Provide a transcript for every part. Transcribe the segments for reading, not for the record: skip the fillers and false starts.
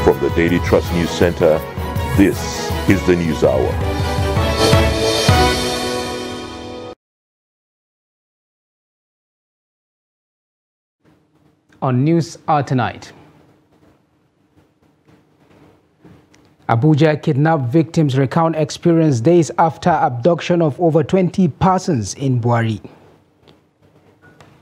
From the Daily Trust News Center, this is the News Hour. On News Hour tonight, Abuja kidnapped victims recount experience days after abduction of over 20 persons in Buari.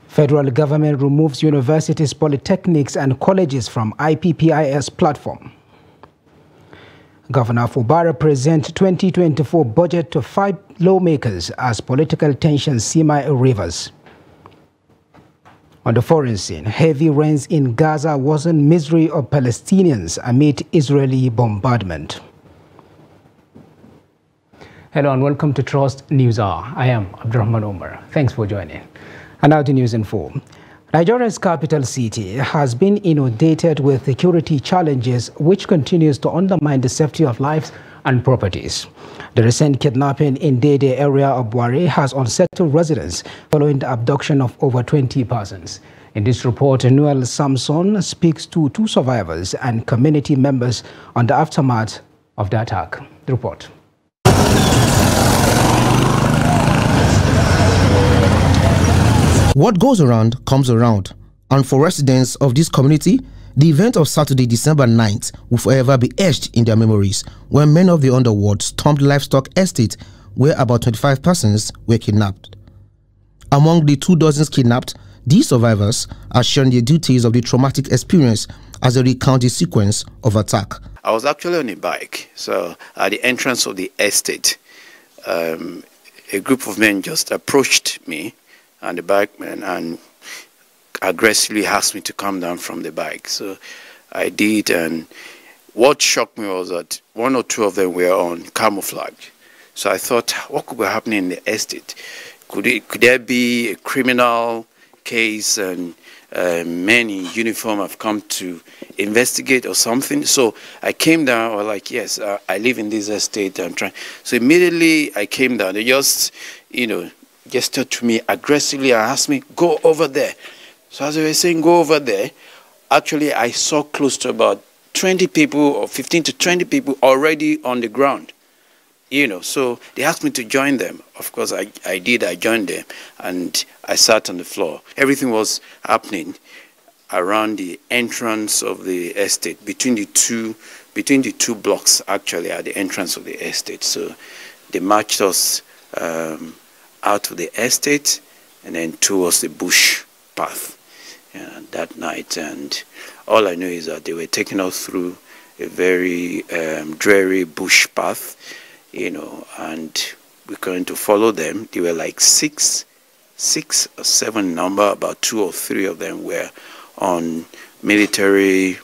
Federal government removes universities, polytechnics and colleges from IPPIS platform. Governor Fubara presents 2024 budget to fight lawmakers as political tensions simmer rivers. On the foreign scene, heavy rains in Gaza worsen misery of Palestinians amid Israeli bombardment. Hello and welcome to Trust News Hour. I am Abdurrahman Omar. Thanks for joining. And now to news in full. Nigeria's capital city has been inundated with security challenges which continues to undermine the safety of lives and properties. The recent kidnapping in Dede area of Buari has unsettled residents following the abduction of over 20 persons. In this report, Noel Samson speaks to two survivors and community members on the aftermath of the attack. The report. What goes around comes around, and for residents of this community, the event of Saturday, December 9th will forever be etched in their memories when men of the underworld stormed livestock estate where about 25 persons were kidnapped. Among the 24 kidnapped, these survivors are sharing the details of the traumatic experience as they recount the sequence of attack. I was actually on a bike, so at the entrance of the estate, a group of men just approached me and the bikeman and aggressively asked me to come down from the bike. So I did, and what shocked me was that one or two of them were on camouflage. So I thought, what could be happening in the estate? Could there be a criminal case and men in uniform have come to investigate or something? So I came down. I was like, yes, I live in this estate. I'm trying. So immediately I came down. They just, gestured to me aggressively and asked me, go over there. So as they were saying, go over there, actually I saw close to about 20 people or 15 to 20 people already on the ground. So they asked me to join them. Of course, I did. I joined them and I sat on the floor. Everything was happening around the entrance of the estate, between the two blocks, actually, at the entrance of the estate. So they marched us out of the estate and then towards the bush path that night. And all I know is that they were taking us through a very dreary bush path, and we're going to follow them. They were like six or seven number. About 2 or 3 of them were on military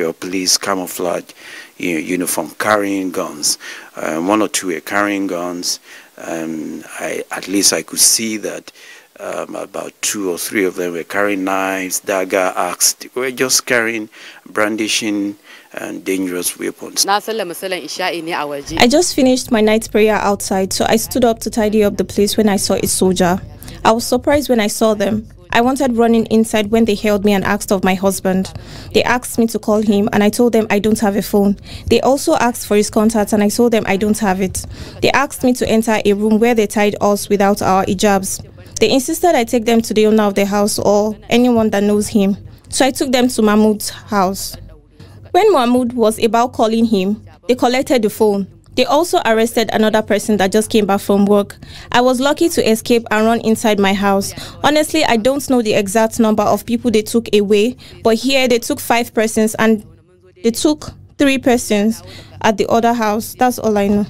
or police camouflage uniform, carrying guns. 1 or 2 were carrying guns. At least I could see that about 2 or 3 of them were carrying knives, dagger, axe. They were just carrying, brandishing and dangerous weapons. I just finished my night prayer outside, so I stood up to tidy up the place when I saw a soldier. I was surprised when I saw them. I wanted running inside when they held me and asked of my husband. They asked me to call him and I told them I don't have a phone. They also asked for his contact and I told them I don't have it. They asked me to enter a room where they tied us without our hijabs. They insisted I take them to the owner of the house or anyone that knows him. So I took them to Mahmoud's house. When Mahmoud was about calling him, they collected the phone. They also arrested another person that just came back from work. I was lucky to escape and run inside my house. Honestly, I don't know the exact number of people they took away, but here they took 5 persons and they took 3 persons at the other house. That's all I know.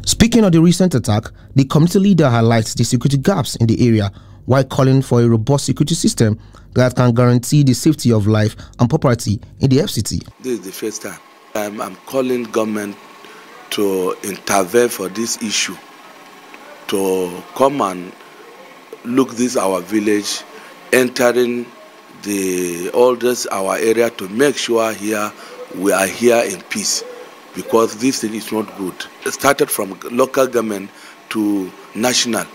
Speaking of the recent attack, the community leader highlights the security gaps in the area while calling for a robust security system that can guarantee the safety of life and property in the FCT. This is the first time. I'm calling government to intervene for this issue, to come and look this our village, entering all this our area to make sure here we are here in peace, because this thing is not good. It started from local government to national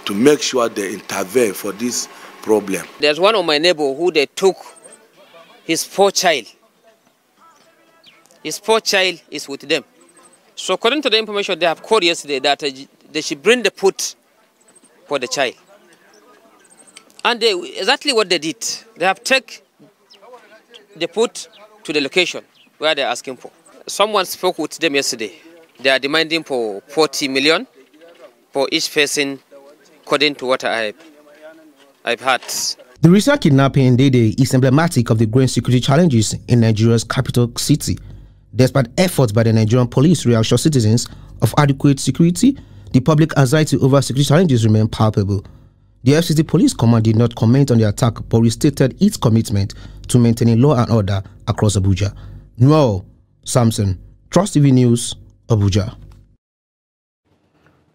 to make sure they intervene for this problem. There's one of my neighbor who they took his poor child. His poor child is with them. So according to the information they have called yesterday, that they should bring the food for the child. And exactly what they did, they have taken the food to the location where they're asking for. Someone spoke with them yesterday. They are demanding for 40 million for each person, according to what I've heard. The recent kidnapping in Dede is emblematic of the growing security challenges in Nigeria's capital city. Despite efforts by the Nigerian police to reassure citizens of adequate security, the public anxiety over security challenges remain palpable. The FCT Police Command did not comment on the attack but restated its commitment to maintaining law and order across Abuja. Noel Samson, Trust TV News, Abuja.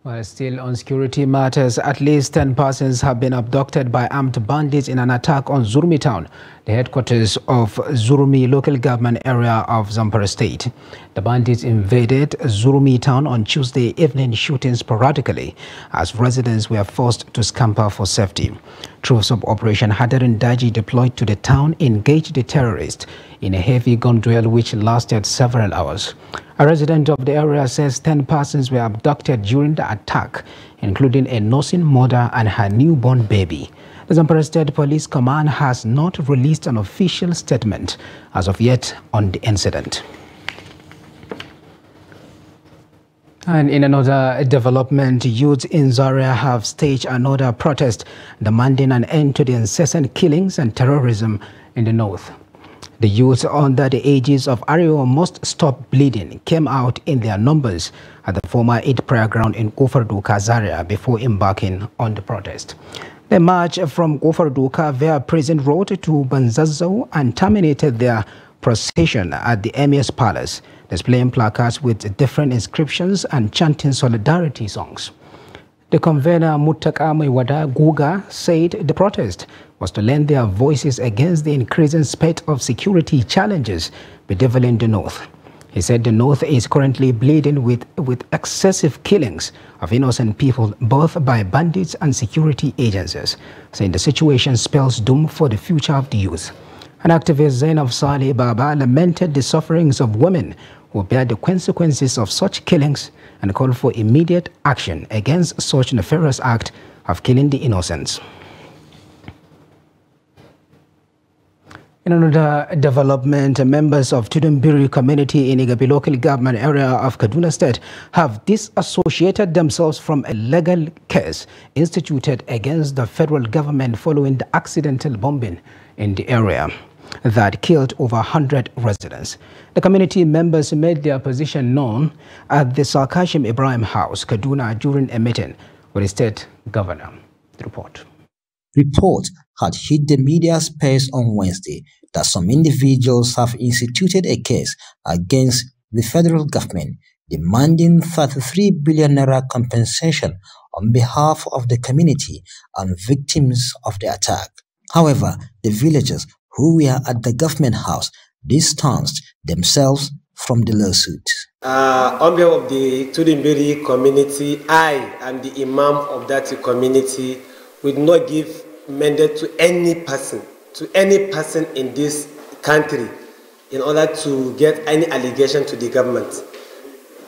Well, still on security matters, at least 10 persons have been abducted by armed bandits in an attack on Zurmi town, the headquarters of Zurmi local government area of Zamfara state. The bandits invaded Zurmi town on Tuesday evening, shooting sporadically as residents were forced to scamper for safety. Troops of Operation Hadarin Daji deployed to the town engaged the terrorists in a heavy gun duel which lasted several hours. A resident of the area says 10 persons were abducted during the attack, including a nursing mother and her newborn baby. The Zamfara State Police Command has not released an official statement as of yet on the incident. And in another development, youths in Zaria have staged another protest demanding an end to the incessant killings and terrorism in the north. The youths under the ages of Arewa Must Stop Bleeding came out in their numbers at the former Eid prayer ground in Gofarduka, Zaria before embarking on the protest. They marched from Gofarduka via Prison Road to Banzazo and terminated their procession at the Emir's Palace, displaying placards with different inscriptions and chanting solidarity songs. The convener Mutakame Wada Guga said the protest was to lend their voices against the increasing spate of security challenges bedeviling the north. He said the north is currently bleeding with excessive killings of innocent people both by bandits and security agencies, saying the situation spells doom for the future of the youth. An activist, Zainab Saleh Baba, lamented the sufferings of women who bear the consequences of such killings and called for immediate action against such nefarious act of killing the innocents. In another development, members of Tudunbiri community in Igabi local government area of Kaduna State have disassociated themselves from a legal case instituted against the federal government following the accidental bombing in the area that killed over 100 residents. The community members made their position known at the Sarkashim Ibrahim House, Kaduna, during a meeting with the state governor. The report. Report had hit the media space on Wednesday that some individuals have instituted a case against the federal government demanding 33 billion naira compensation on behalf of the community and victims of the attack. However, the villagers who were at the government house distanced themselves from the lawsuit. On behalf of the Tudunbiri community, I am the imam of that community. Would not give mandate to any person in this country in order to get any allegation to the government.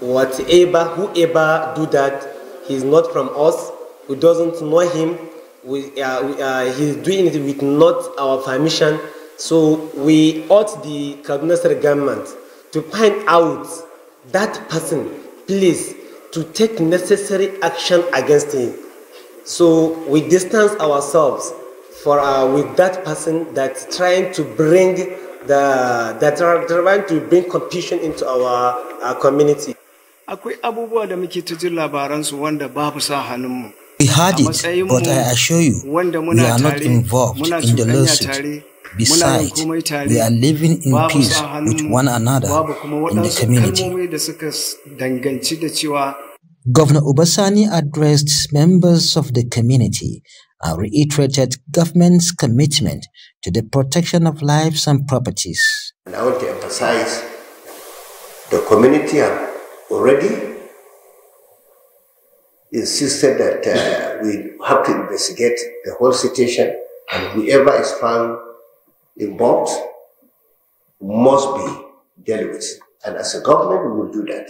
Whoever do that, he's not from us. We doesn't know him. He's doing it with not our permission. So we urge the Kaduna State government to find out that person, please, to take necessary action against him. So we distance ourselves with that person that's trying to bring confusion into our community. We had it, but I assure you, we are not involved in the lawsuit. Besides, we are living in peace with one another in the community. Governor Obasani addressed members of the community and reiterated government's commitment to the protection of lives and properties. And I want to emphasize the community have already insisted that we have to investigate the whole situation, and whoever is found involved must be dealt with. And as a government, we will do that.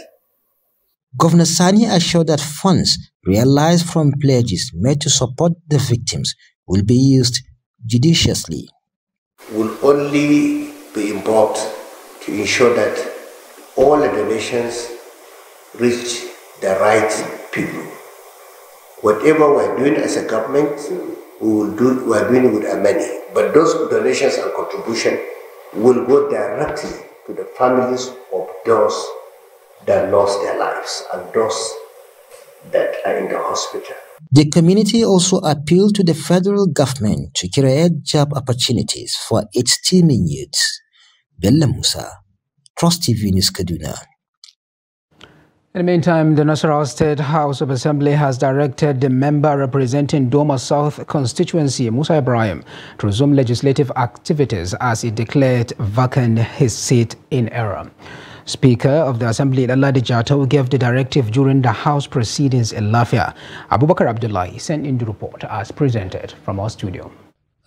Governor Sani assured that funds realized from pledges made to support the victims will be used judiciously. Will only be involved to ensure that all the donations reach the right people. Whatever we're doing as a government, we're doing it with our money. But those donations and contributions will go directly to the families of those that lost their lives and those that are in the hospital. The community also appealed to the federal government to create job opportunities for its teeming youths. Bella Musa, Trust TV News, Kaduna. In the meantime, the Nasarawa State House of Assembly has directed the member representing Doma South constituency, Musa Ibrahim, to resume legislative activities as he declared vacant his seat in error. Speaker of the Assembly, Ladi Jato, gave the directive during the House proceedings in Lafia. Abubakar Abdullahi sent in the report as presented from our studio.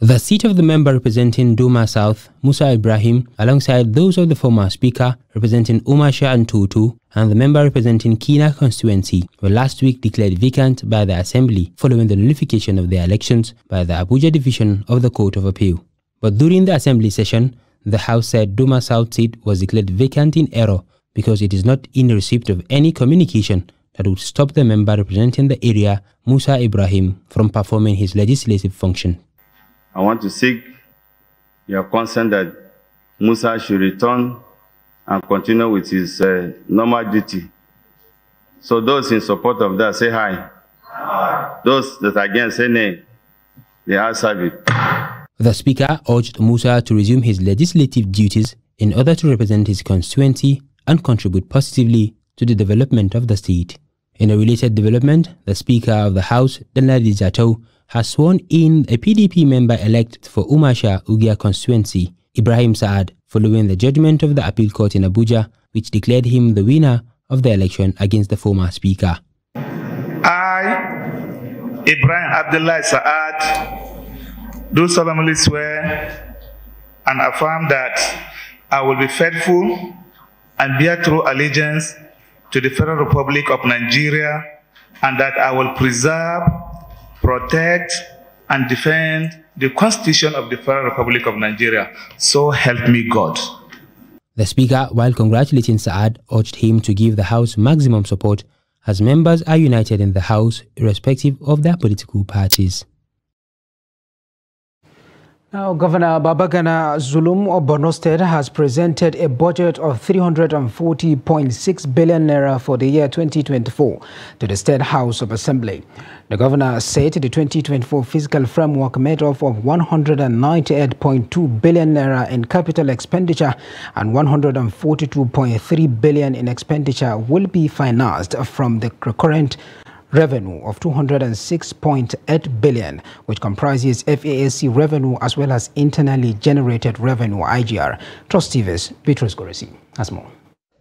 The seat of the member representing Doma South, Musa Ibrahim, alongside those of the former speaker representing Umasha and Tutu, and the member representing Kina constituency, were last week declared vacant by the Assembly following the nullification of their elections by the Abuja Division of the Court of Appeal. But during the Assembly session, the House said Doma South seat was declared vacant in error because it is not in receipt of any communication that would stop the member representing the area, Musa Ibrahim, from performing his legislative function. I want to seek your consent that Musa should return and continue with his normal duty. So those in support of that, say hi. Hi. Those that are against, say nay. They are serving. The Speaker urged Musa to resume his legislative duties in order to represent his constituency and contribute positively to the development of the state. In a related development, the Speaker of the House, Ladi Jato, has sworn in a PDP member-elect for Umasha Ugia constituency, Ibrahim Saad, following the judgment of the appeal court in Abuja, which declared him the winner of the election against the former speaker. I, Ibrahim Abdullah Saad, do solemnly swear and affirm that I will be faithful and bear true allegiance to the Federal Republic of Nigeria, and that I will preserve, protect, and defend the Constitution of the Federal Republic of Nigeria. So help me God. The Speaker, while congratulating Saad, urged him to give the House maximum support as members are united in the House irrespective of their political parties. Now, Governor Babagana Zulum of Borno State has presented a budget of 340.6 billion naira for the year 2024 to the State House of Assembly. The governor said the 2024 fiscal framework made up of 198.2 billion naira in capital expenditure and 142.3 billion in expenditure will be financed from the recurrent revenue of 206.8 billion, which comprises FAAC revenue as well as internally generated revenue, IGR. Trust TV's Bitrus Goresi has more.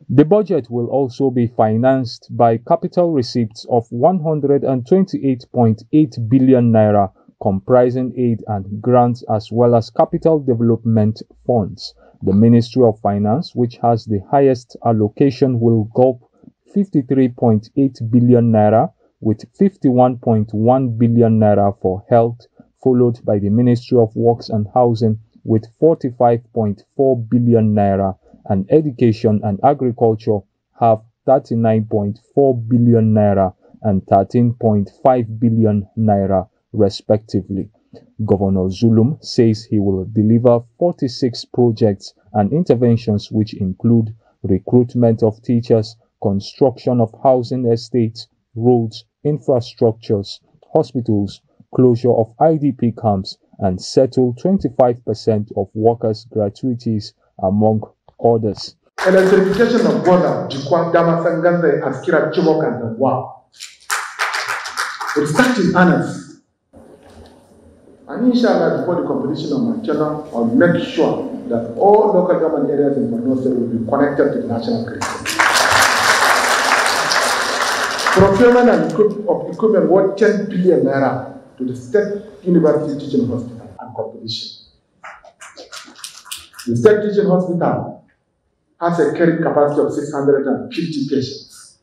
The budget will also be financed by capital receipts of 128.8 billion naira, comprising aid and grants as well as capital development funds. The Ministry of Finance, which has the highest allocation, will gulp 53.8 billion naira, with 51.1 billion naira for health, followed by the Ministry of Works and Housing with 45.4 billion naira, and Education and Agriculture have 39.4 billion naira and 13.5 billion naira respectively. Governor Zulum says he will deliver 46 projects and interventions which include recruitment of teachers, construction of housing estates, roads, infrastructures, hospitals, closure of IDP camps, and settle 25% of workers' gratuities, among others. Electrification of Bola, Jikwan, Damasanganda, and Skira Chibok and the Wa. We'll start in earnest. And inshallah, before the completion of my channel, I'll make sure that all local government areas in Borno State will be connected to the national grid. Procurement and equipment worth 10 billion naira to the State University Teaching Hospital and competition. The state teaching hospital has a carrying capacity of 650 patients.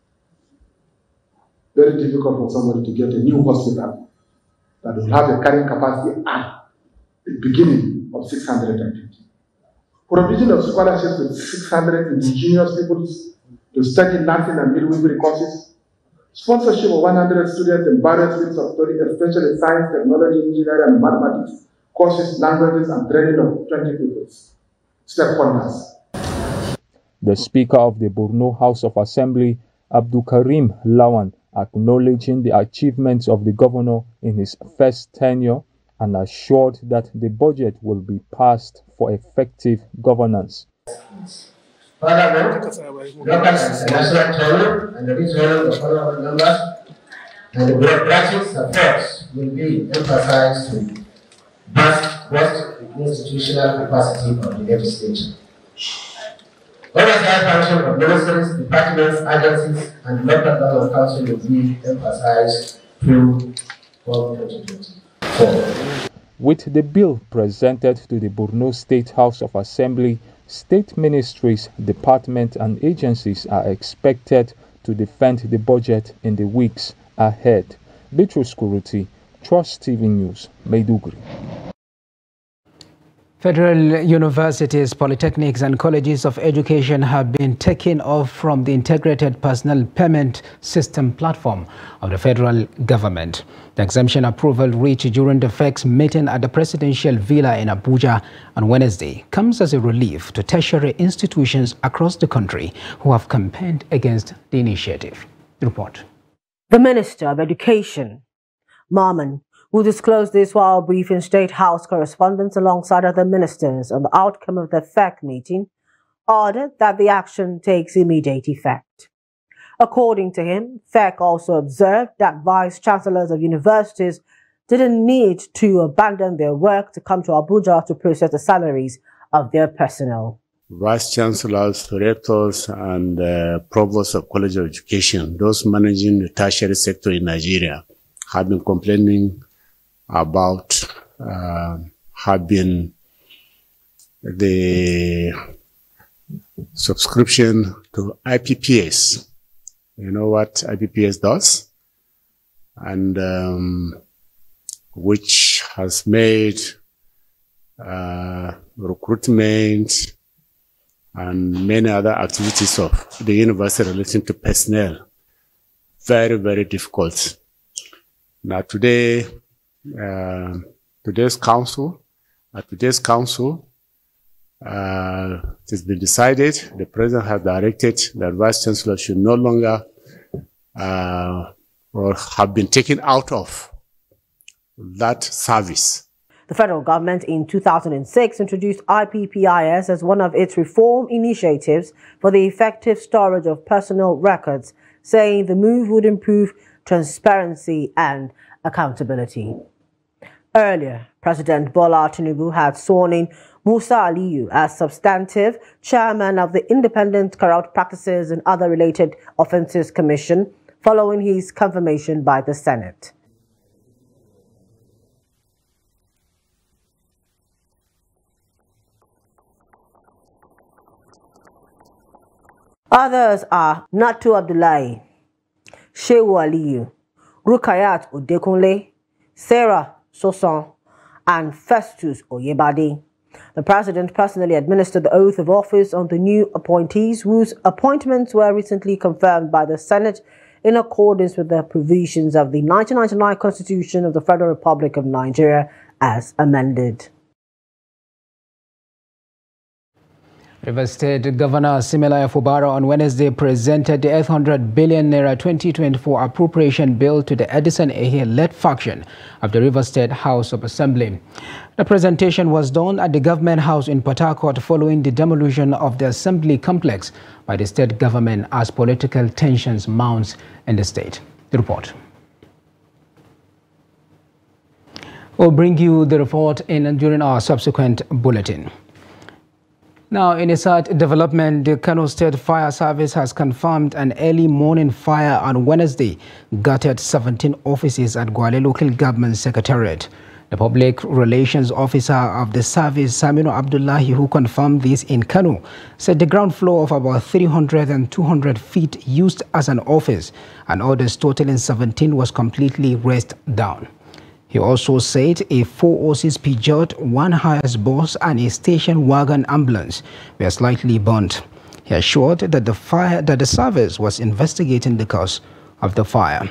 Very difficult for somebody to get a new hospital that will have a carrying capacity at the beginning of 650. Provision of scholarships with 600 indigenous people to study nursing and midwifery courses. Sponsorship of 100 students in various fields of study, especially science, technology, engineering, and mathematics, courses, languages, and training of 20 people. Stakeholders. The Speaker of the Borno House of Assembly, Abdul Karim Lawan, acknowledging the achievements of the governor in his first tenure and assured that the budget will be passed for effective governance. Furthermore, local and international training and the retraining of honorable members and the bureaucratic efforts will be emphasized to boost the institutional capacity of the legislature. Oversight function of ministries, departments, agencies, and local government council will be emphasized through 2024. With the bill presented to the Borno State House of Assembly, state ministries, departments, and agencies are expected to defend the budget in the weeks ahead. Bitrus Kuruti, Trust TV News, Maiduguri. Federal universities, polytechnics, and colleges of education have been taken off from the integrated personal payment system platform of the federal government. The exemption approval reached during the FEC's meeting at the presidential villa in Abuja on Wednesday comes as a relief to tertiary institutions across the country who have campaigned against the initiative. The report. The Minister of Education, Marman, who disclosed this while briefing State House correspondents alongside other ministers on the outcome of the FEC meeting, ordered that the action takes immediate effect. According to him, FEC also observed that vice-chancellors of universities didn't need to abandon their work to come to Abuja to process the salaries of their personnel. Vice-chancellors, rectors, and provosts of college of education, those managing the tertiary sector in Nigeria, have been complaining about having the subscription to IPPS. You know what IPPS does? And which has made recruitment and many other activities of the university relating to personnel very, very difficult. Now today, today's council, it has been decided, the president has directed that vice chancellor should no longer or have been taken out of that service. The federal government in 2006 introduced IPPIS as one of its reform initiatives for the effective storage of personal records, saying the move would improve transparency and accountability. Earlier, President Bola Tinubu had sworn in Musa Aliyu as substantive chairman of the Independent Corrupt Practices and Other Related Offences Commission, following his confirmation by the Senate. Others are Natu Abdullahi, Shehu Aliyu, Rukayat Odekunle, Sarah Soson, and Festus Oyebade. The president personally administered the oath of office on the new appointees, whose appointments were recently confirmed by the Senate in accordance with the provisions of the 1999 Constitution of the Federal Republic of Nigeria as amended. Rivers State Governor Similaya Fubara on Wednesday presented the 800 billion naira 2024 appropriation bill to the Edison Ehe-led faction of the Rivers State House of Assembly. The presentation was done at the Government House in Port Harcourt following the demolition of the Assembly complex by the state government as political tensions mount in the state. The report. We'll bring you the report during our subsequent bulletin. Now, in a sad development, the Kano State Fire Service has confirmed an early morning fire on Wednesday gutted 17 offices at Gwale Local Government Secretariat. The public relations officer of the service, Saminu Abdullahi, who confirmed this in Kano, said the ground floor of about 300 and 200 feet used as an office and others totaling 17 was completely razed down. He also said a 406 Peugeot, 1 highest bus and a station wagon ambulance were slightly burnt. He assured that the service was investigating the cause of the fire.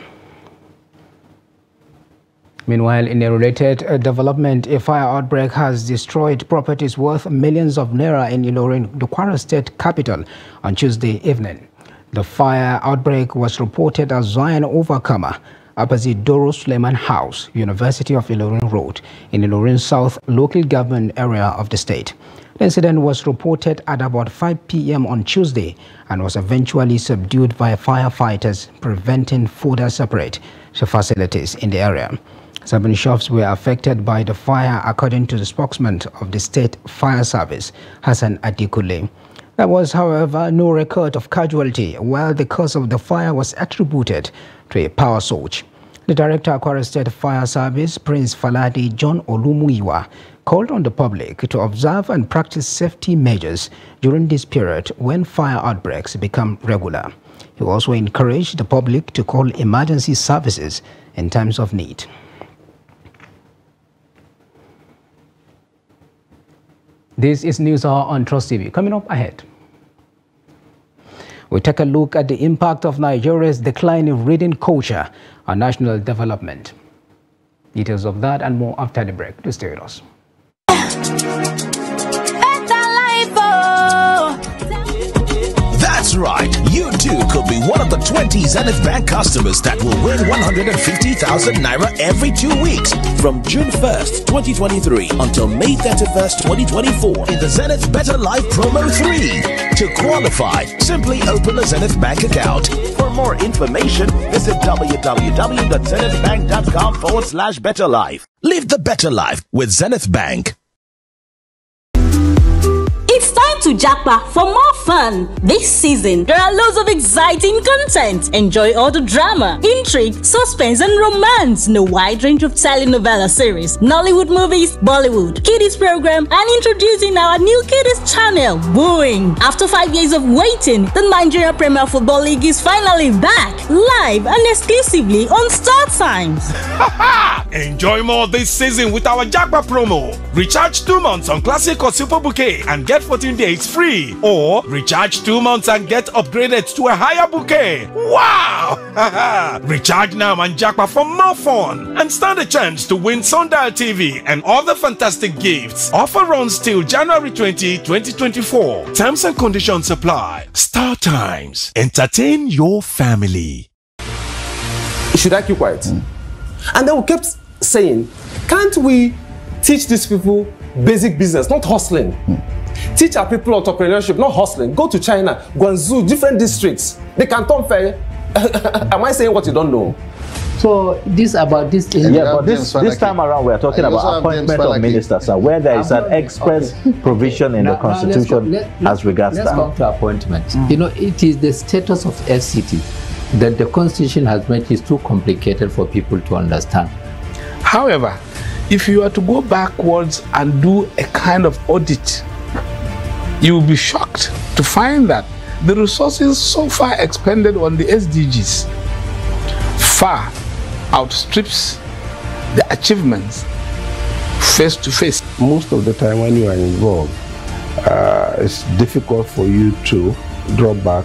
Meanwhile, in a related development, a fire outbreak has destroyed properties worth millions of naira in Ilorin, the Kwara State capital, on Tuesday evening. The fire outbreak was reported as Zion Overcomer opposite Doro Suleiman House, University of Ilorin Road, in Ilorin South local government area of the state. The incident was reported at about 5 p.m. on Tuesday and was eventually subdued by firefighters, preventing further separate facilities in the area. 7 shops were affected by the fire, according to the spokesman of the State Fire Service, Hassan Adikule. There was, however, no record of casualty, while the cause of the fire was attributed to a power surge. The Director of Kwara State Fire Service, Prince Faladi John Olumuyiwa, called on the public to observe and practice safety measures during this period when fire outbreaks become regular. He also encouraged the public to call emergency services in times of need. This is News Hour on Trust TV. Coming up ahead, we take a look at the impact of Nigeria's decline in reading culture on national development. Details of that and more after the break. Do stay with us. That's right, you too could be one of the 20 Zenith Bank customers that will win 150,000 Naira every 2 weeks from June 1st, 2023 until May 31st, 2024 in the Zenith Better Life Promo 3. To qualify, simply open a Zenith Bank account. For more information, visit www.zenithbank.com/betterlife. Live the better life with Zenith Bank. It's time to jackpot for more fun. This season, there are loads of exciting content. Enjoy all the drama, intrigue, suspense, and romance in a wide range of telenovela series, Nollywood movies, Bollywood, kiddies program, and introducing our new kiddies channel, Boing. After 5 years of waiting, the Nigeria Premier Football League is finally back, live and exclusively on Star Times. Enjoy more this season with our jackpot promo. Recharge 2 months on Classic or Super Bouquet and get 14 days free, or recharge 2 months and get upgraded to a higher bouquet. Wow! Recharge now and jackpot for more fun and stand a chance to win Sundial TV and other fantastic gifts. Offer runs till January 20, 2024. Terms and conditions apply. Star Times. Entertain your family. Should I keep quiet? And then we kept saying, can't we teach these people basic business, not hustling? Teach our people entrepreneurship, not hustling. Go to China, Guangzhou, different districts. They can turn fair. Am I saying what you don't know? So this about this thing. Yeah, but this time around we are talking about appointment of ministers, where there is an express provision in the constitution as regards that. Let's come to appointments. You know, it is the status of FCT that the constitution has made is too complicated for people to understand. However, if you are to go backwards and do a kind of audit, you will be shocked to find that the resources so far expended on the SDGs far outstrips the achievements face to face. Most of the time when you are involved, it's difficult for you to draw back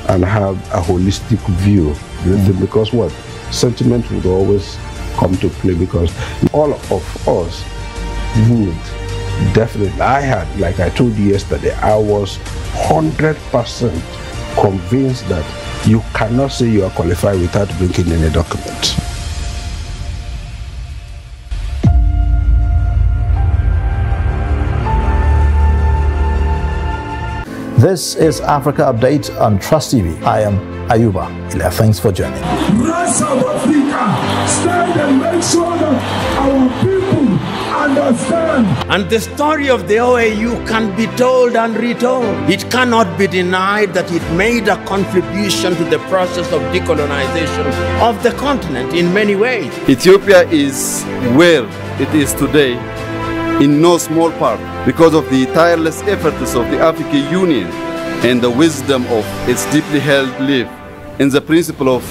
and have a holistic view, because what? Sentiment would always come to play, because all of us would definitely, I had, like I told you yesterday, I was 100% convinced that you cannot say you are qualified without bringing in a document. This is Africa Update on Trust TV. I am Ayuba Ila. Thanks for joining. Rise of Africa, stand and make sure that our people and And the story of the OAU can be told and retold. It cannot be denied that it made a contribution to the process of decolonization of the continent in many ways. Ethiopia is where it is today in no small part because of the tireless efforts of the African Union and the wisdom of its deeply held belief in the principle of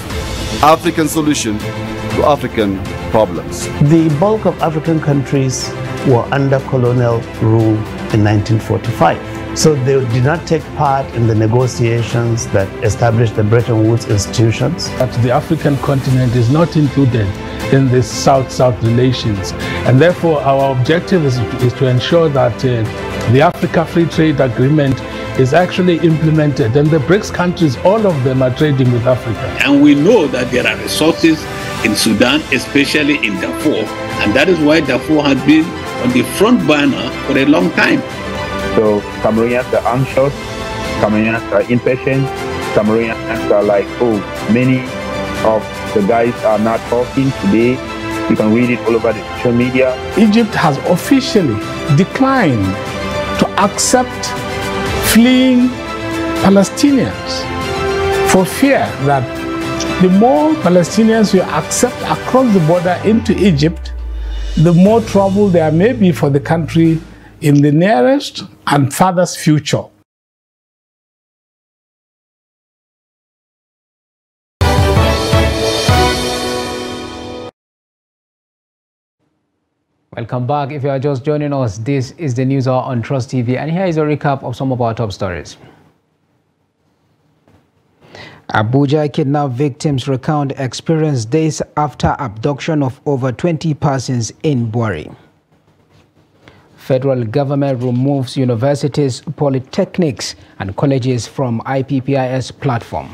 African solution to African problems. The bulk of African countries were under colonial rule in 1945. So they did not take part in the negotiations that established the Bretton Woods institutions. That the African continent is not included in the South-South relations. And therefore our objective is to ensure that the Africa Free Trade Agreement is actually implemented. And the BRICS countries, all of them are trading with Africa. And we know that there are resources in Sudan, especially in Darfur. And that is why Darfur has been on the front burner for a long time. So Cameroonians are anxious, Cameroonians are impatient, Cameroonians are like, oh, many of the guys are not talking today. You can read it all over the social media. Egypt has officially declined to accept fleeing Palestinians for fear that the more Palestinians you accept across the border into Egypt, the more trouble there may be for the country in the nearest and farthest future. Welcome back. If you are just joining us, this is the News Hour on Trust TV, and here is a recap of some of our top stories. Abuja kidnapped victims recount experience days after abduction of over 20 persons in Buari. Federal government removes universities, polytechnics, and colleges from IPPIS platform.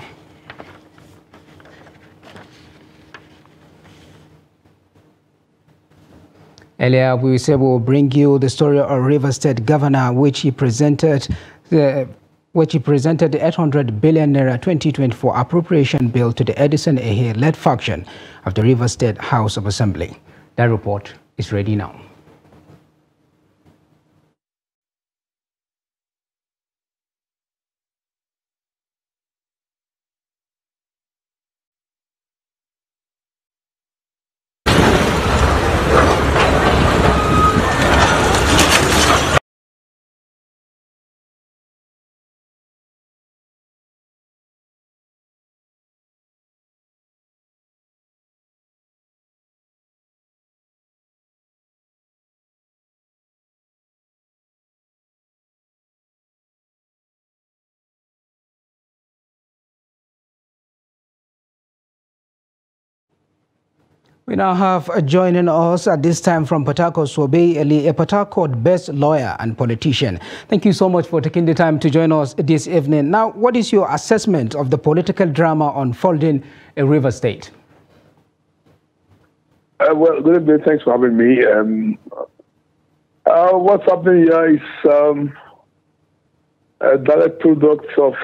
Earlier, we said we'll bring you the story of River State Governor, which he presented the 800 billion naira 2024 appropriation bill to the Edison Ehe-led faction of the River State House of Assembly. That report is ready now. We now have joining us at this time from Port Harcourt, Sobe Eli, a Port Harcourt-based lawyer and politician. Thank you so much for taking the time to join us this evening. Now, what is your assessment of the political drama unfolding in River State? Well, good evening. Thanks for having me. What's happening here is a direct product of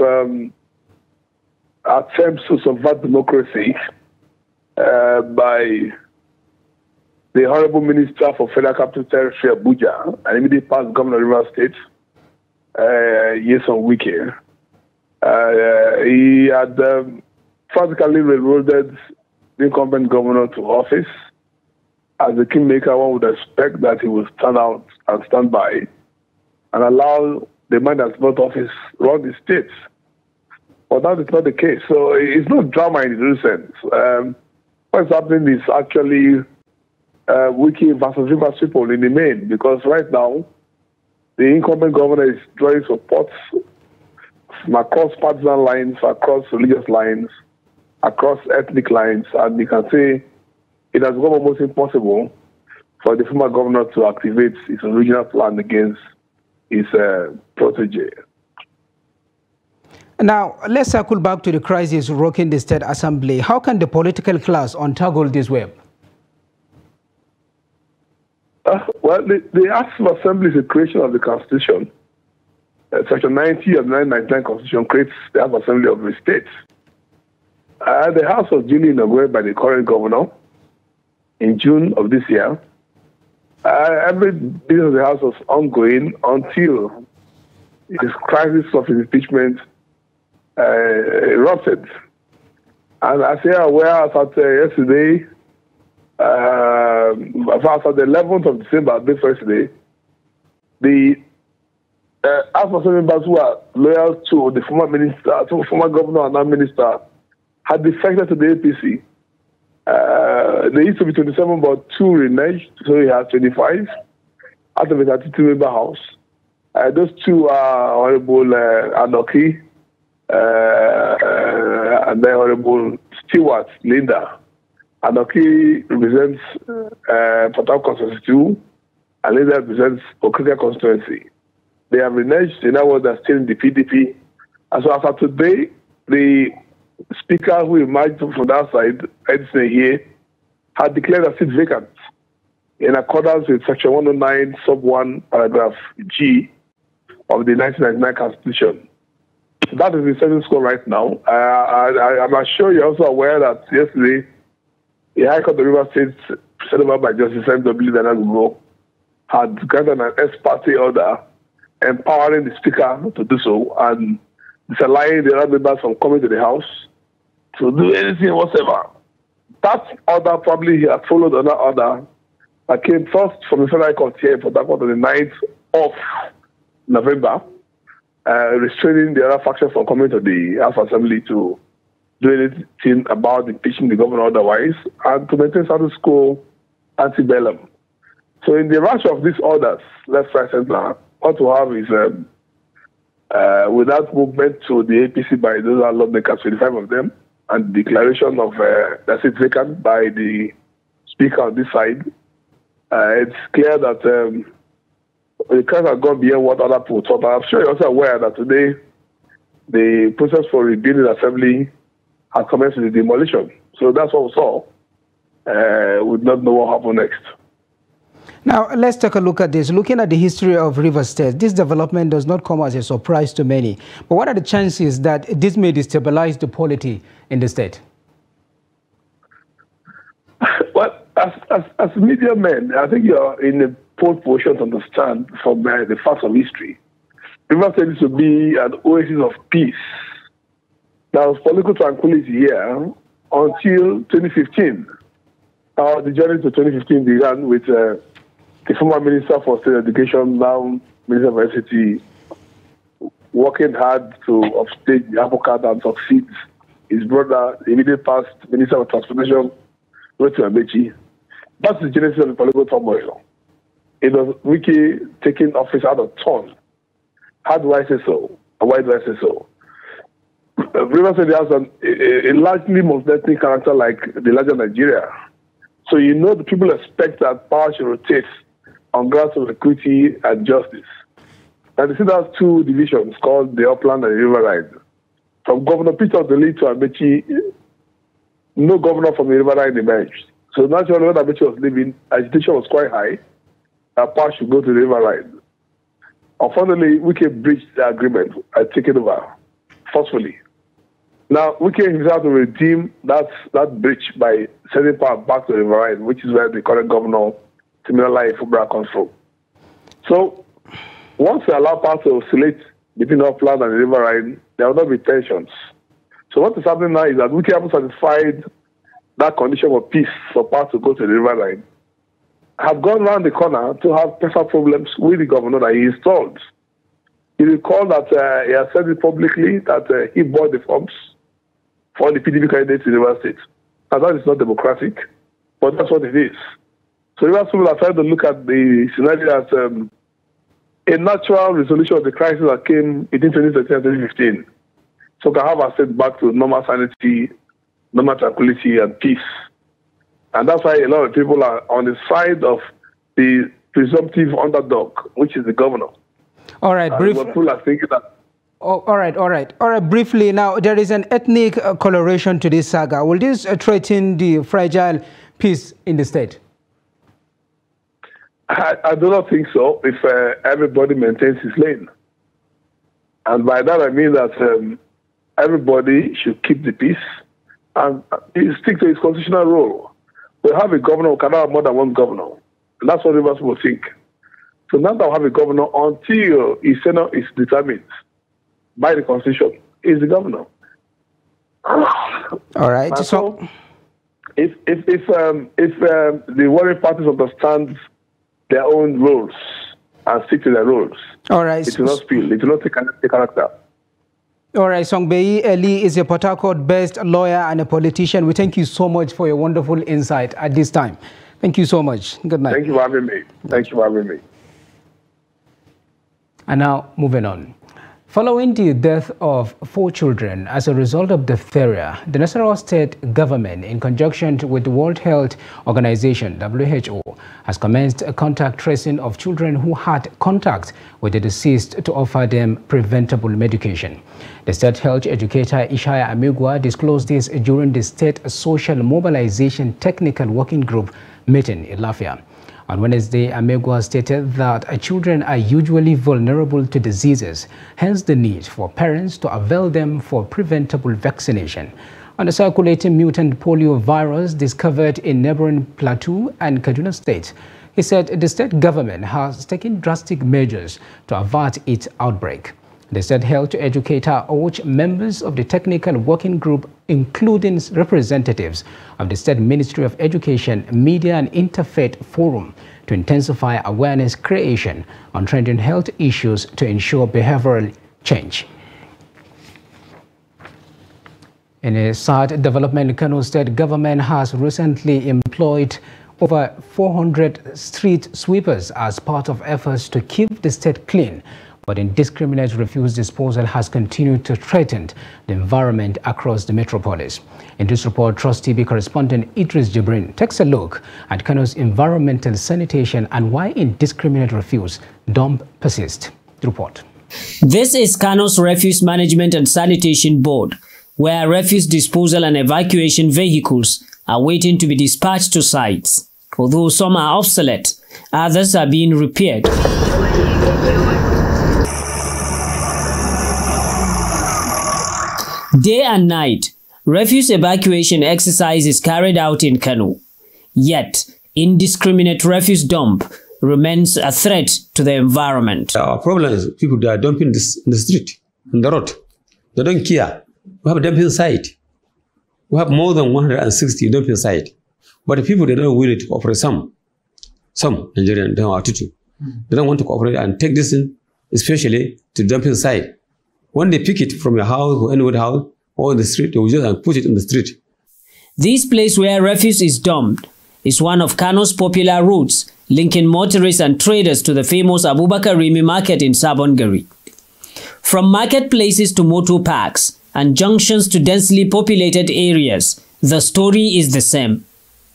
attempts to subvert democracy by the Honorable Minister for Federal Capital Territory, Abuja, and immediate past Governor of River State, Nyesom Wike. He had practically railroaded the incumbent governor to office. As a kingmaker, one would expect that he would stand out and stand by and allow the man that's not office run the state. But that is not the case. So it's not drama in the true sense. What's happening is actually Wiki versus Rivers people in the main, because right now the incumbent governor is drawing support from across partisan lines, across religious lines, across ethnic lines, and you can say it has become almost impossible for the former governor to activate his original plan against his protege. Now, let's circle back to the crisis rocking the State Assembly. How can the political class untangle this web? Well, the House of Assembly is a creation of the Constitution. Section 90 of the 1999 Constitution creates the House of Assembly of the state. The House was duly inaugurated by the current governor in June of this year. Every business of the House was ongoing until this crisis of impeachment erupted. And as you are aware, as at yesterday, as at the 11th of December, this Thursday, the House of members who are loyal to the former minister, to the former governor and now minister, had defected to the APC. There used to be 27, but 2 reneged, so he has 25 out of a 32-member house. Those 2 are Honorable Anoki and then Honorable Stewart Linda. Anoki represents Port Harcourt Constituency 2, and Linda represents Okrika Constituency. They have reneged in other words, they're still in the PDP. And so as of today, the speaker who emerged from that side, Edson here, had declared a seat vacant in accordance with Section 109, Sub 1, Paragraph G of the 1999 Constitution. That is the status quo right now. I'm sure you're also aware that yesterday, the High Court of River State, presided over by Justice M.W. Danagugo, had granted an ex-parte order empowering the speaker to do so and disallowing the other members from coming to the House to do anything whatsoever. That order probably he had followed another order that came first from the Federal Court here in Port Harcourt on the 9th of November, restraining the other faction from coming to the House Assembly to do anything about impeaching the governor otherwise, and to maintain status quo antebellum. So in the rush of these orders, left, right, center, what we have is without movement to the APC by those lawmakers, 25 of them, and declaration of the seat vacant by the speaker on this side, it's clear that the case has gone beyond what other people thought. I'm sure you're also aware that today the process for rebuilding the assembly has commenced with the demolition. So that's what we saw. We would not know what happened next. Now, let's take a look at this. Looking at the history of Rivers State, this development does not come as a surprise to many. But what are the chances that this may destabilize the polity in the state? Well, as media men, I think you're in a pole position to understand from the facts of history. Rivers State used to be an oasis of peace. There was political tranquility here until 2015. The journey to 2015 began with the former Minister for State Education, now Minister of ICT, working hard to upstage the apple cart and succeed his brother, the immediate past Minister of Transportation, Roto Amechi. That's the genesis of the political turmoil. It was Wiki taking office out of turn. How do I say so? And why do I say so? Rivers State has a largely multi-ethnic character like the larger Nigeria. So you know the people expect that power should rotate on grounds of equity and justice. And you see there's 2 divisions called the Upland and the Riverine. From Governor Peter Odili to Amechi, no governor from the Riverine emerged. So naturally when Amechi was leaving, agitation was quite high. That power should go to the Riverine. Unfortunately, Wike breached the agreement and taken over forcefully. Now, Wike himself to redeem that breach by sending power back to the Riverine, which is where the current governor, Timilola Ifubara, comes from. So, once they allow power to oscillate between Upland and the Riverine, there will not be tensions. So, what is happening now is that Wike has satisfied that condition of peace for power to go to the Riverine, have gone around the corner to have personal problems with the governor that he installed. You recall that he has said it publicly that he bought the forms for the PDP candidates in Rivers State. And that is not democratic, but that's what it is. So Rivers people are trying to look at the scenario as a natural resolution of the crisis that came between 2013 and 2015. So we can have our state back to normal sanity, normal tranquility and peace. And that's why a lot of people are on the side of the presumptive underdog, which is the governor. All right, briefly. People are thinking that. Oh, all right. Briefly, now there is an ethnic coloration to this saga. Will this threaten the fragile peace in the state? I do not think so. If everybody maintains his lane, and by that I mean that everybody should keep the peace and stick to his constitutional role. We have a governor who cannot have more than one governor. And that's what Rivers will think. So now that we have a governor, until his tenure is determined by the Constitution, is the governor. All right. So if the warring parties understand their own roles and stick to their roles, all right, it will not spill. It will not take character. All right, Songbei Eli is a Port Harcourt-based lawyer and a politician. We thank you so much for your wonderful insight at this time. Thank you so much. Good night. Thank you for having me. Thank you for having me. And now, moving on. Following the death of 4 children as a result of diphtheria, the Nasarawa state government, in conjunction with the World Health Organization, WHO, has commenced a contact tracing of children who had contact with the deceased to offer them preventable medication. The state health educator Ishaya Amigwa disclosed this during the State Social Mobilization Technical Working Group meeting in Lafia. On Wednesday, Amegwa stated that children are usually vulnerable to diseases, hence the need for parents to avail them for preventable vaccination. On the circulating mutant polio virus discovered in neighboring Plateau and Kaduna states, he said the state government has taken drastic measures to avert its outbreak. The state health educator urged members of the technical working group, including representatives of the State Ministry of Education, Media and Interfaith Forum, to intensify awareness creation on trending health issues to ensure behavioral change. In a sad development, Kano State government has recently employed over 400 street sweepers as part of efforts to keep the state clean. But indiscriminate refuse disposal has continued to threaten the environment across the metropolis. In this report, Trust TV correspondent Idris Jibrin takes a look at Kano's environmental sanitation and why indiscriminate refuse dump persists. The report. This is Kano's Refuse Management and Sanitation Board, where refuse disposal and evacuation vehicles are waiting to be dispatched to sites. Although some are obsolete, others are being repaired. Day and night, refuse evacuation exercise is carried out in Kano. Yet, indiscriminate refuse dump remains a threat to the environment. Our problem is people that are dumping this in the street, in the road. They don't care. We have a dumping site. We have more than 160 dumping sites. But the people, they don't willing to cooperate. Some Nigerians don't want to. They don't want to cooperate and take this in, especially to the dumping site. When they pick it from your house or anywhere house or in the street, they will just put it in the street. This place where refuse is dumped is one of Kano's popular routes, linking motorists and traders to the famous Abubakar Rimi market in Sabongari. From marketplaces to motor parks and junctions to densely populated areas, the story is the same.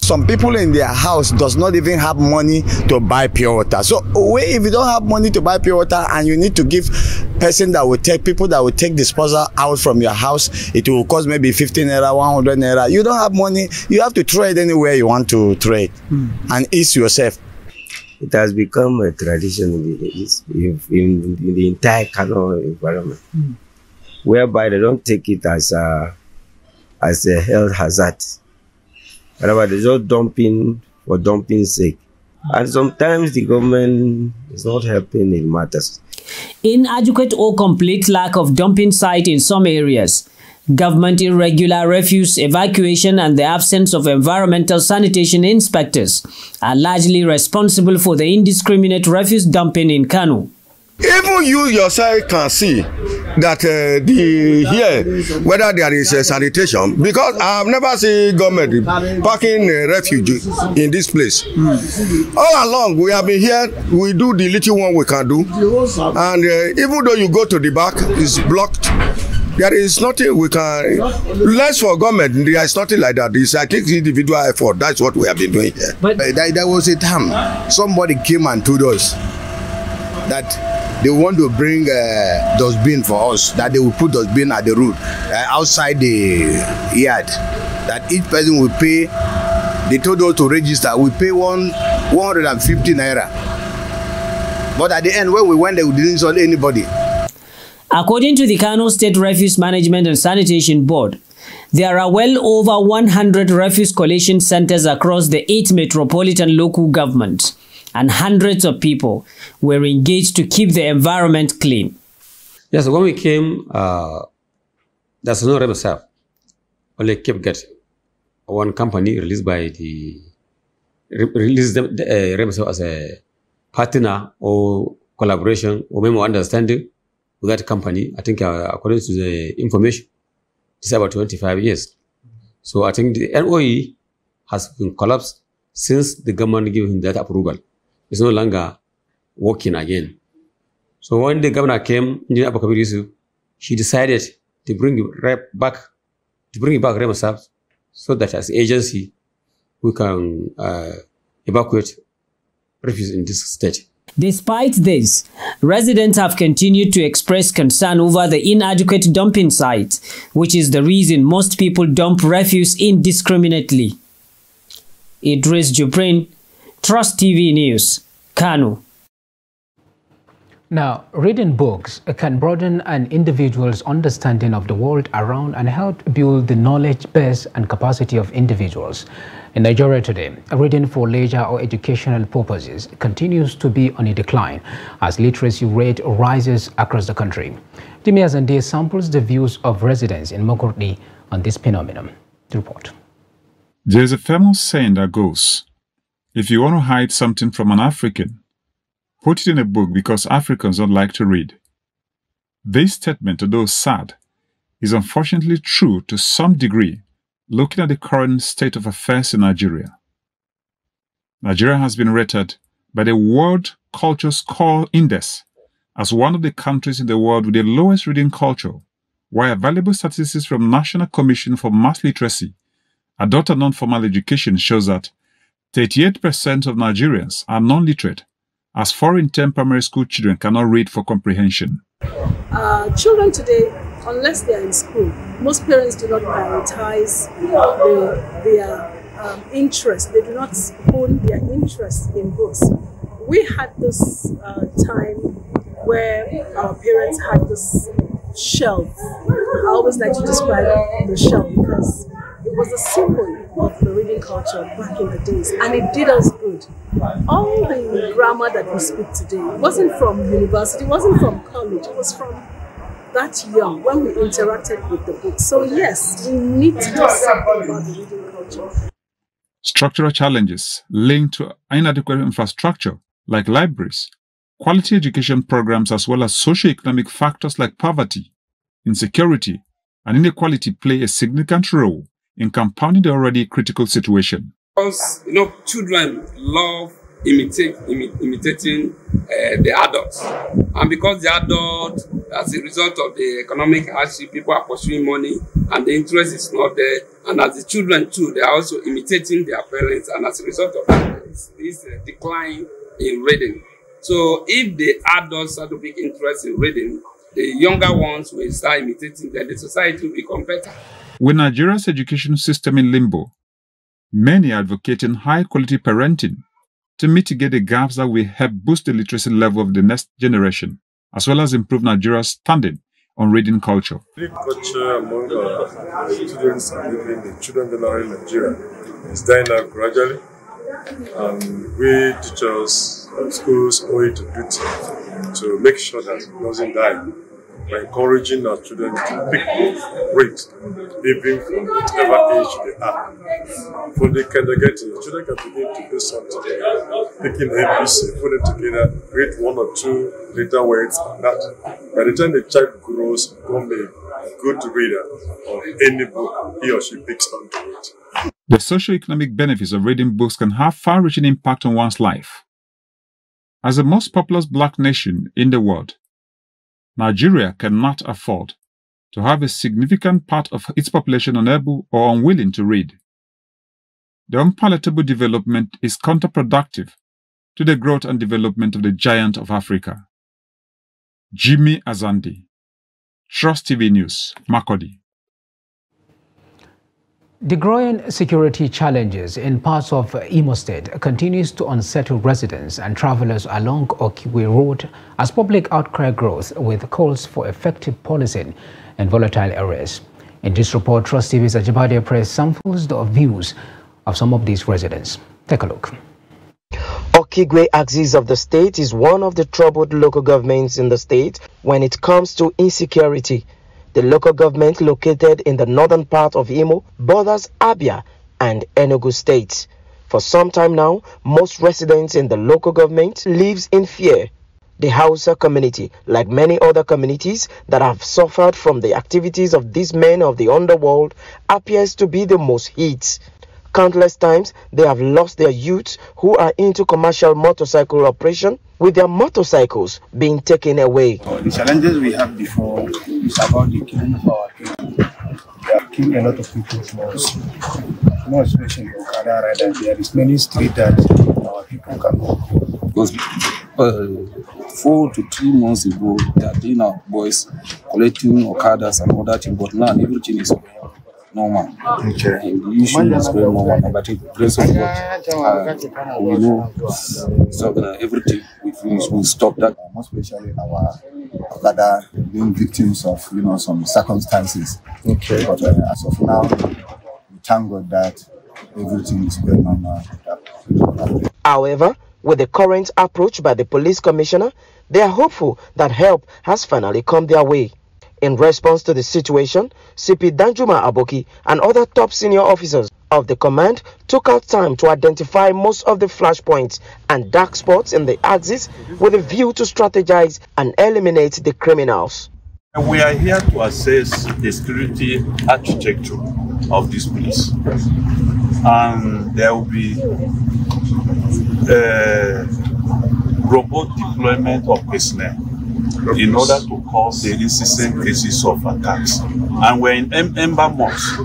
Some people in their house does not even have money to buy pure water. So if you don't have money to buy pure water and you need to give people that will take disposal out from your house, it will cost maybe 15 naira, 100 naira. You don't have money, you have to trade anywhere you want to trade and ease yourself. It has become a tradition in the entire Kano environment, whereby they don't take it as a health hazard. However, there's just dumping for dumping's sake. And sometimes the government is not helping in matters. Inadequate or complete lack of dumping site in some areas, government irregular refuse evacuation and the absence of environmental sanitation inspectors are largely responsible for the indiscriminate refuse dumping in Kano. Even you yourself can see that here, whether there is sanitation, because I have never seen government parking refuge in this place. All along, we have been here, we do the little one we can do, and even though you go to the back, it's blocked. There is nothing we can, less for government, there is nothing like that. It's, I think, individual effort. That's what we have been doing here. But there was a time somebody came and told us that they want to bring dustbin for us, that they will put dustbin at the road, outside the yard, that each person will pay, they told us to register, we pay 150 naira. But at the end, when we went there, we didn't solve anybody. According to the Kano State Refuse Management and Sanitation Board, there are well over 100 refuse collection centers across the 8 metropolitan local governments. and hundreds of people were engaged to keep the environment clean. Yes, when we came, there's no reserve. Only Cape Gate, one company released by the reserve as a partner or collaboration or memo understanding with that company. I think according to the information, it's about 25 years. So I think the LOE has been collapsed since the government gave him that approval. It's no longer working again. So when the governor came, Engineer Abubakar Yusuf, she decided to bring it back reserve so that as agency we can evacuate refugees in this state. Despite this, residents have continued to express concern over the inadequate dumping sites, which is the reason most people dump refuse indiscriminately. Idris Jubrin, Trust TV News, Kano. Now, reading books can broaden an individual's understanding of the world around and help build the knowledge base and capacity of individuals. In Nigeria today, reading for leisure or educational purposes continues to be on a decline as literacy rate rises across the country. Jimmy Azande samples the views of residents in Makurdi on this phenomenon. The report. There's a famous saying that goes, if you want to hide something from an African, put it in a book because Africans don't like to read. This statement, although sad, is unfortunately true to some degree, looking at the current state of affairs in Nigeria. Nigeria has been rated by the World Culture Score Index as one of the countries in the world with the lowest reading culture, while available statistics from National Commission for Mass Literacy, Adult and Non-Formal Education shows that 38% of Nigerians are non-literate, as 4 in 10 primary school children cannot read for comprehension. Children today, unless they are in school, most parents do not prioritize their interest. They do not hone their interest in books. We had this time where our parents had this shelf. I always like to describe the shelf because it was a symbol of the reading culture back in the days, and it did us good. All the grammar that we speak today wasn't from university, wasn't from college, it was from that young when we interacted with the book. So yes, we need to do something about the reading culture. Structural challenges linked to inadequate infrastructure like libraries, quality education programs, as well as socio-economic factors like poverty, insecurity, and inequality play a significant role in compounding the already critical situation. Because, children love imitating the adults. And because the adults, as a result of the economic hardship, people are pursuing money and the interest is not there. And as the children too, they are also imitating their parents. And as a result of that, this decline in reading. So if the adults start to take interest in reading, the younger ones will start imitating them. The society will become better. With Nigeria's education system in limbo, many are advocating high-quality parenting to mitigate the gaps that will help boost the literacy level of the next generation, as well as improve Nigeria's standing on reading culture. Reading culture among students and even the children generally in Nigeria is dying out gradually, and we teachers and schools owe it to duty to make sure that it doesn't die by encouraging our children to pick read, even from whatever age they are. From the kindergarten, children can begin to do something, picking ABC, put them together, read 1 or 2 letter words, and that. By the time the child grows, become a good reader of any book he or she picks onto it. The socio-economic benefits of reading books can have far-reaching impact on one's life. As the most populous black nation in the world, Nigeria cannot afford to have a significant part of its population unable or unwilling to read. The unpalatable development is counterproductive to the growth and development of the giant of Africa. Jimmy Azandi, Trust TV News, Makurdi. The growing security challenges in parts of Imo State continues to unsettle residents and travelers along Okiwe Road as public outcry grows with calls for effective policing in volatile areas. In this report, Trust TV's Ajibade Press samples the views of some of these residents. Take a look. Okigwe axis of the state is one of the troubled local governments in the state when it comes to insecurity. The local government located in the northern part of Imo borders Abia and Enugu states. For some time now, most residents in the local government lives in fear. The Hausa community, like many other communities that have suffered from the activities of these men of the underworld, appears to be the most hit. Countless times, they have lost their youths who are into commercial motorcycle operation, with their motorcycles being taken away. The challenges we have before is about the killing of our people. They are killing a lot of people more especially Okada riders. There is many streets that our people can walk. Because 4 to 3 months ago, they are doing our boys collecting Okadas and all that thing, but now everything is normal. Okay. And the issue is very normal, but the grace of God, we know so everything we stop that. Most especially our Okada being victims of some circumstances. Okay. But as of now, we thank God that everything is going on now. However, with the current approach by the police commissioner, they are hopeful that help has finally come their way. In response to the situation, CP Danjuma Aboki and other top senior officers of the command took out time to identify most of the flashpoints and dark spots in the axis with a view to strategize and eliminate the criminals. We are here to assess the security architecture of this place, and there will be robot deployment of personnel in order to cause the incessant cases of attacks. And we're in Ember months.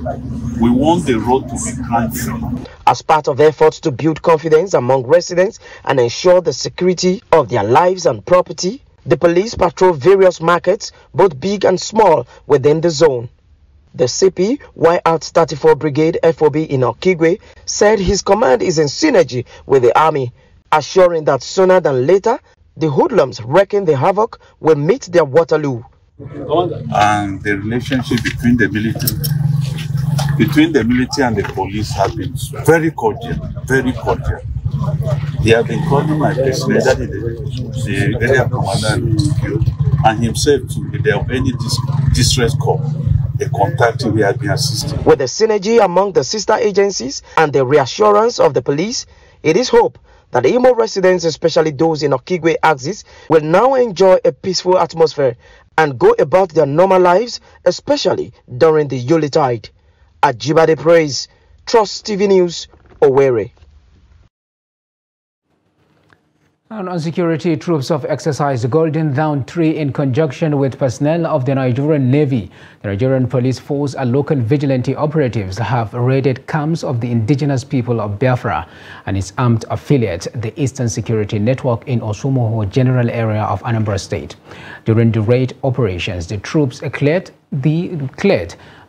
We want the road to be crime-free. As part of efforts to build confidence among residents and ensure the security of their lives and property, the police patrol various markets, both big and small, within the zone. The CP, YAT 34 Brigade FOB in Okigwe, said his command is in synergy with the army, assuring that sooner than later, the hoodlums wreaking the havoc will meet their Waterloo. And the relationship between the military and the police has been very cordial, very cordial. They have been calling my personnel, that is the area commander and himself too, if there are any distress call, the contact he has been assisting. With the synergy among the sister agencies and the reassurance of the police, it is hope that the Imo residents, especially those in Okigwe axis, will now enjoy a peaceful atmosphere and go about their normal lives, especially during the Yuletide. Ajibade Praise, Trust TV News, Owerri. On security, troops have exercised Golden Dawn 3 in conjunction with personnel of the Nigerian Navy. The Nigerian Police Force and local vigilante operatives have raided camps of the indigenous people of Biafra and its armed affiliate, the Eastern Security Network in Osumoho General Area of Anambra State. During the raid operations, the troops cleared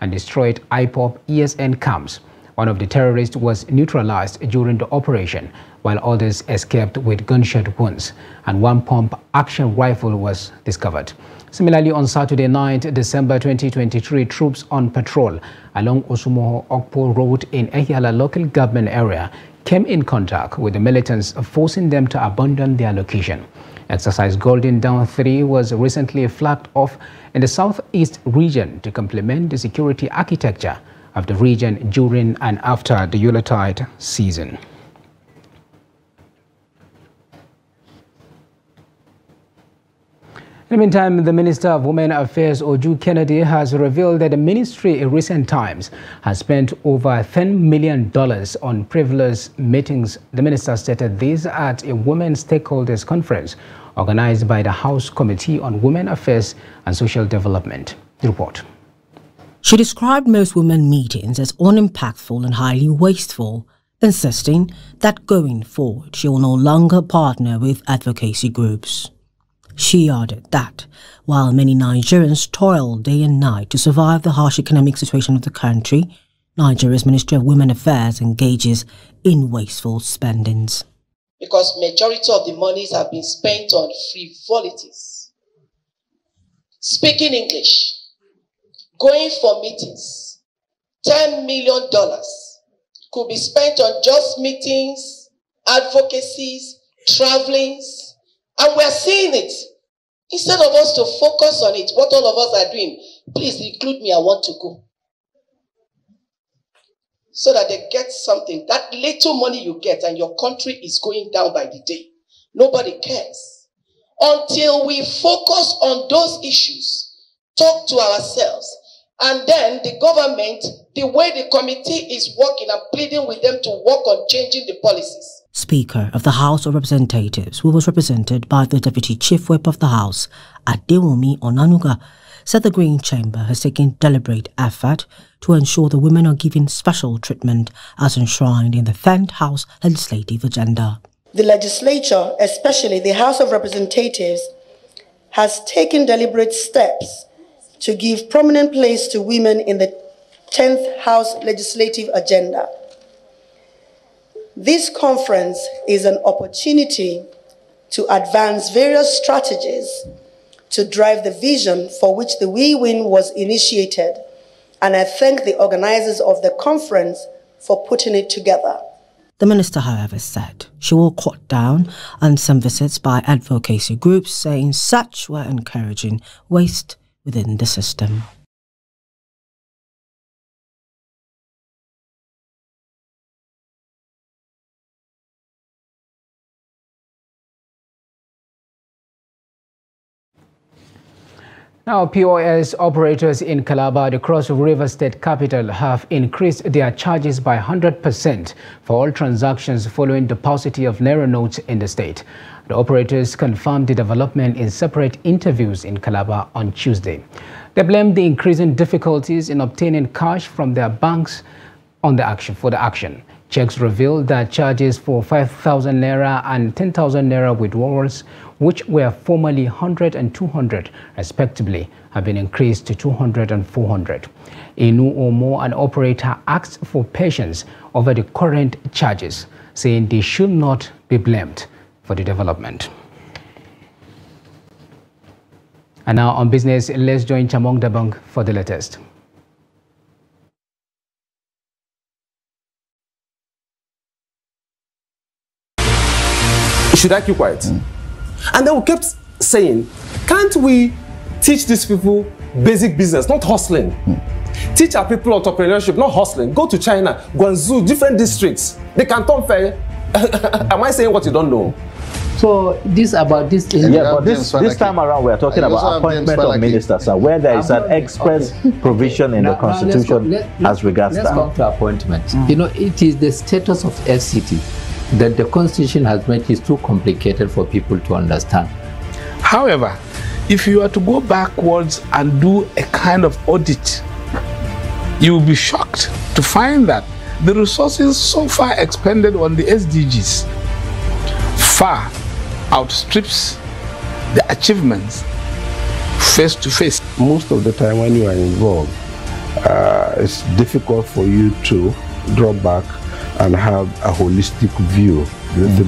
and destroyed IPOP ESN camps. One of the terrorists was neutralized during the operation, while others escaped with gunshot wounds, and one pump-action rifle was discovered. Similarly, on Saturday night, December 2023, troops on patrol along Osumoho-Okpo Road in Ehiala local government area came in contact with the militants, forcing them to abandon their location. Exercise Golden Dawn 3 was recently flagged off in the southeast region to complement the security architecture of the region during and after the Yuletide season. In the meantime, the Minister of Women Affairs, Oju Kennedy, has revealed that the ministry in recent times has spent over $10 million on frivolous meetings. The minister stated this at a Women Stakeholders Conference organized by the House Committee on Women Affairs and Social Development. The report. She described most women meetings as unimpactful and highly wasteful, insisting that going forward she will no longer partner with advocacy groups. She added that while many Nigerians toil day and night to survive the harsh economic situation of the country, Nigeria's Ministry of Women Affairs engages in wasteful spendings. Because majority of the monies have been spent on frivolities. Speaking English. Going for meetings, $10 million could be spent on just meetings, advocacies, travelings, and we're seeing it. Instead of us to focus on it, what all of us are doing, please include me, I want to go. So that they get something. That little money you get and your country is going down by the day. Nobody cares. Until we focus on those issues, talk to ourselves, and then the government, the way the committee is working, I'm pleading with them to work on changing the policies. Speaker of the House of Representatives, who was represented by the Deputy Chief Whip of the House, Adewumi Onanuga, said the Green Chamber has taken deliberate effort to ensure the women are given special treatment as enshrined in the 10th House legislative agenda. The legislature, especially the House of Representatives, has taken deliberate steps to give prominent place to women in the 10th House legislative agenda. This conference is an opportunity to advance various strategies to drive the vision for which the We Win was initiated, and I thank the organizers of the conference for putting it together. The minister, however, said she will cut down on some visits by advocacy groups, saying such were encouraging waste within the system. Now, POS operators in Calabar, the Cross River State capital, have increased their charges by 100% for all transactions following the paucity of Naira notes in the state. The operators confirmed the development in separate interviews in Calabar on Tuesday. They blamed the increasing difficulties in obtaining cash from their banks for the action. Checks revealed that charges for 5,000 Naira and 10,000 Naira withdrawals, which were formerly 100 and 200 respectively, have been increased to 200 and 400. Inu Omo, an operator, asked for patience over the current charges, saying they should not be blamed for the development. And now on business, let's join Chamong Dabang for the latest. Should I keep quiet? And then we kept saying, can't we teach these people basic business, not hustling? Teach our people entrepreneurship, not hustling. Go to China, Guangzhou, different districts. They can turn fair. Am I saying what you don't know? So this about this thing. Yeah, but this time around we are talking about appointment of ministers, where there is an express provision in the constitution as regards that. Let's come to appointment. You know, it is the status of FCT that the constitution has made is too complicated for people to understand. However, if you are to go backwards and do a kind of audit, you will be shocked to find that the resources so far expended on the SDGs far outstrips the achievements face to face. Most of the time when you are involved, it's difficult for you to draw back and have a holistic view,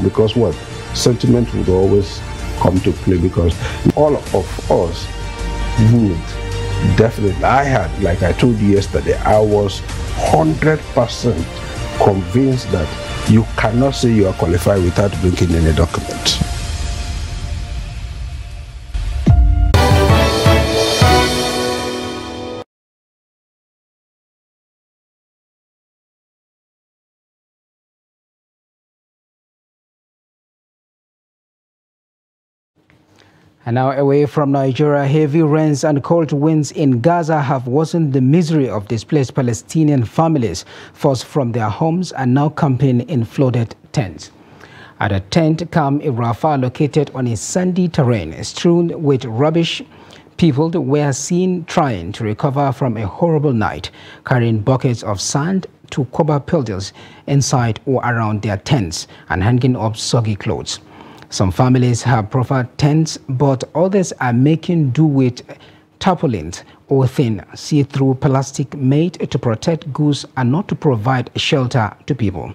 because what? Sentiment would always come to play, because all of us would definitely, I had, like I told you yesterday, I was 100% convinced that you cannot say you are qualified without bringing any document. And now away from Nigeria, heavy rains and cold winds in Gaza have worsened the misery of displaced Palestinian families forced from their homes and now camping in flooded tents. At a tent camp in Rafah located on a sandy terrain strewn with rubbish, people were seen trying to recover from a horrible night, carrying buckets of sand to cover pillows inside or around their tents and hanging up soggy clothes. Some families have proffered tents, but others are making do with tarpaulins or thin, see-through plastic made to protect goods and not to provide shelter to people.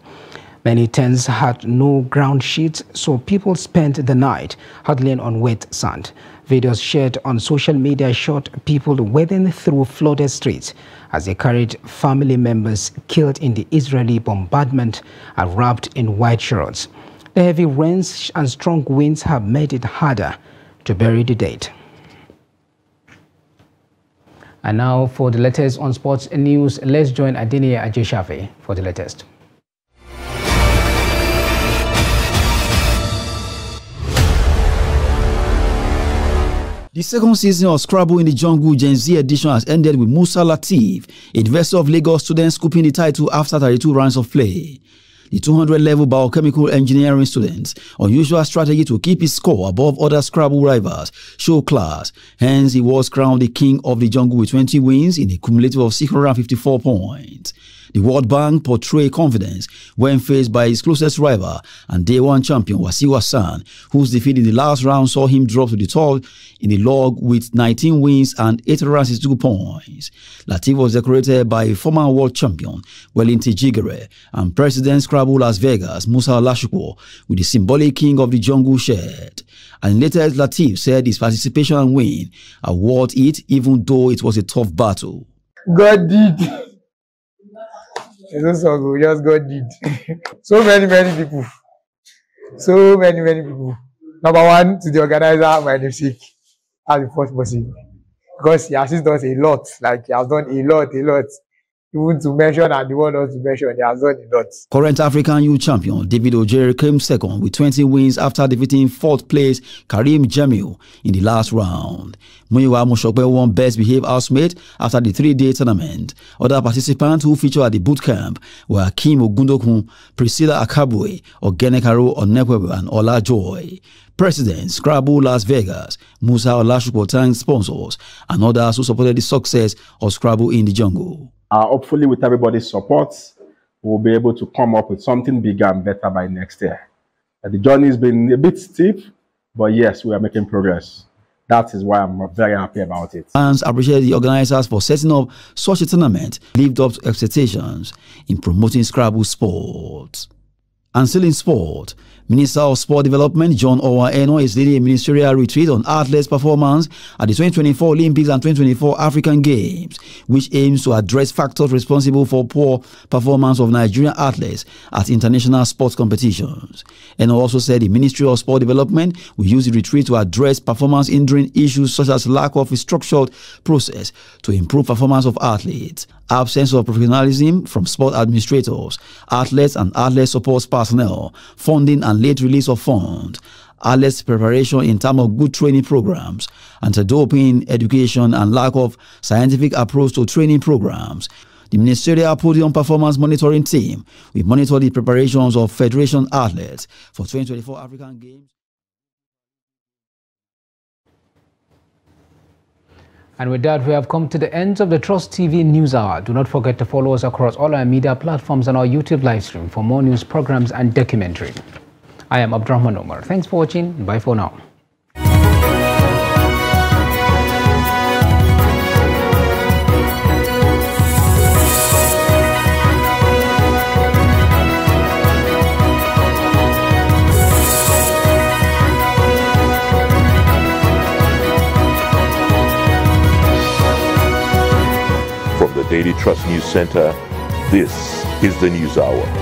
Many tents had no ground sheets, so people spent the night huddling on wet sand. Videos shared on social media showed people wading through flooded streets as they carried family members killed in the Israeli bombardment and wrapped in white shirts. The heavy rains and strong winds have made it harder to bury the dead. And now for the latest on sports news, let's join Adini Ajeshafe for the latest. The second season of Scrabble in the Jungle Gen Z edition has ended with Musa Lateef, a University of Lagos student, scooping the title after 32 rounds of play. The 200-level biochemical engineering student's unusual strategy to keep his score above other Scrabble rivals show class. Hence, he was crowned the king of the jungle with 20 wins in a cumulative of 654 points. The World Bank portrayed confidence when faced by his closest rival and day one champion Wasiu Hassan, whose defeat in the last round saw him drop to the top in the log with 19 wins and 862 points. Lateef was decorated by former world champion Wellington Jigere and President Scrabble Las Vegas Musa Olashukwu with the symbolic king of the jungle shirt. And later Lateef said his participation and win are worth it, even though it was a tough battle. God did. It's not so good, just God did. So many people. So many people. Number one, to the organizer, my namesake, as the first person. Because he assisted us a lot. Like, he has done a lot. Even to mention and the one else to mention, he has done a lot. Current African youth champion David Ojere came second with 20 wins after defeating fourth place Karim Jamil in the last round. Muyiwa Moshope won Best Behaved Housemate after the 3-day tournament. Other participants who featured at the boot camp were Akim Ogundokun, Priscilla Akabwe, Ogenekaro Onekwewe, and Ola Joy. President Scrabble Las Vegas Musa Olashukwu thanked sponsors and others who supported the success of Scrabble in the Jungle. Hopefully, with everybody's support, we'll be able to come up with something bigger and better by next year. The journey has been a bit steep, but yes, we are making progress. That is why I'm very happy about it. Fans appreciate the organizers for setting up such a tournament, lived up to expectations in promoting Scrabble sport. And still in sport, Minister of Sport Development John Owa-Eno is leading a ministerial retreat on athletes' performance at the 2024 Olympics and 2024 African Games, which aims to address factors responsible for poor performance of Nigerian athletes at international sports competitions. Eno also said the Ministry of Sport Development will use the retreat to address performance-hindering issues such as lack of a structured process to improve performance of athletes, absence of professionalism from sport administrators, athletes and athlete support personnel, funding and late release of funds, athletes' preparation in terms of good training programs, anti-doping education and lack of scientific approach to training programs. The Ministerial Podium Performance Monitoring Team will monitor the preparations of Federation athletes for 2024 African Games. And with that, we have come to the end of the Trust TV News Hour. Do not forget to follow us across all our media platforms and our YouTube live stream for more news programs and documentary. I am Abdurrahman Omar. Thanks for watching. Bye for now. From the Daily Trust News Center, this is the News Hour.